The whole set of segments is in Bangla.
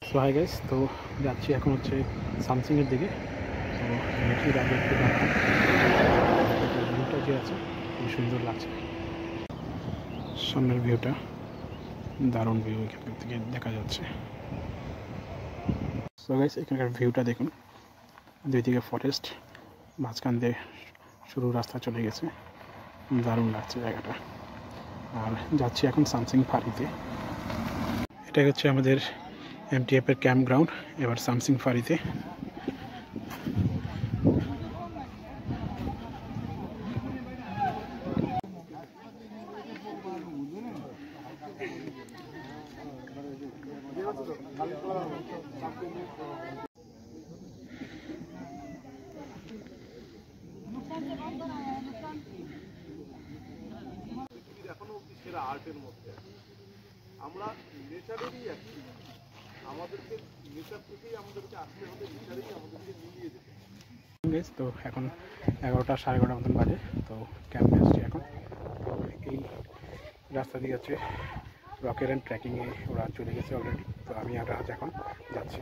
সো হাই গাইস, তো যাচ্ছি এখন হচ্ছে সামসিংয়ের দিকে। তো মেট্রির আগে একটু দাঁড়ান, ভিউটা যে আছে খুবই সুন্দর লাগছে। সামনের ভিউটা দারুণ ভিউ, এখান থেকে দেখা যাচ্ছে। সো গাইস, এখানকার ভিউটা দেখুন, দুই দিকে ফরেস্ট, মাঝখান দিয়ে সরু রাস্তা চলে গেছে, দারুণ লাগছে জায়গাটা। আর যাচ্ছি এখন সামসিং ফাঁড়িতে। এটা হচ্ছে আমাদের এমটিএফের ক্যাম্প গ্রাউন্ড। এবার সামসিং ফাঁড়িতে। আর্টের মধ্যে আমরা নেচারেরই আছি, আমাদেরকে নেচার থেকেই আমাদেরকে আসতে হবে, নেচারেই আমাদেরকে মিলিয়ে যেতে হবে। তো এখন 11টা সাড়ে 11টার মতন বাজে। তো ক্যাম্পে আসছি এখন। তো এই রাস্তা দিয়ে হচ্ছে রকের অ্যান্ড ট্রেকিংয়ে ওরা চলে গেছে অলরেডি। তো আমি আর রাজ এখন যাচ্ছি।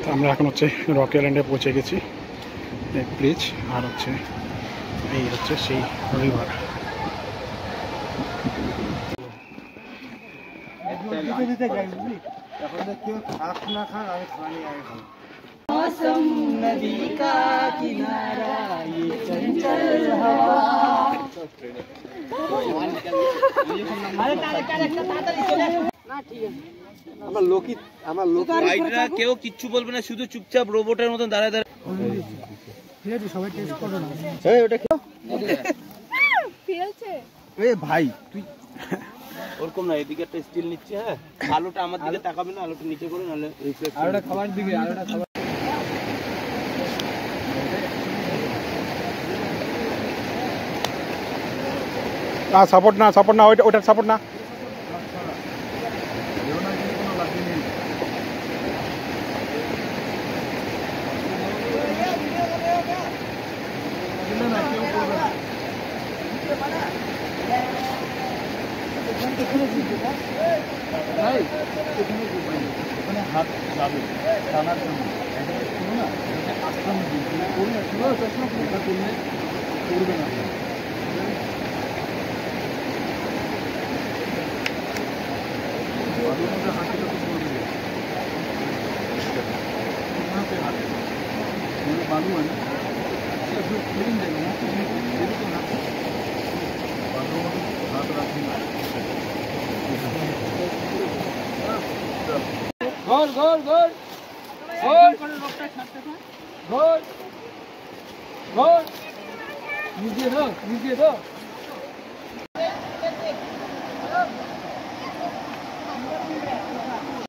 তো আমরা এখন হচ্ছে রক আইল্যান্ডে পৌঁছে গেছি। ব্রিজ আর হচ্ছে এই হচ্ছে সেই রিভার। मौसम नदी का किनारा ये चंचल हवा গাইডরা কেউ কিচ্ছু বলবে না, শুধু চুপচাপ রোবটের মতন দাঁড়ায় দাঁড়ায়। ভাই তুই ওরকম না, এদিকে একটা স্টিল নিচ্ছে। হ্যাঁ, আলোটা আমার দিকে তাকাবে না, আলোটা নিচে করে, নাহলে রিফ্লেক্ট। আলোটা খাবার দিকে, আলোটা খাবার। সাপোর্ট না, সাপোর্ট না, ওইটার সাপোর্ট না। হাত যাবে টানার জন্য না, করবে না। বালু হয় না, ক্লিন দেবে না, হাত রাখি না। গোল গোল গোল গোল গোল গোল, নিজে দাও, নিজে দাও।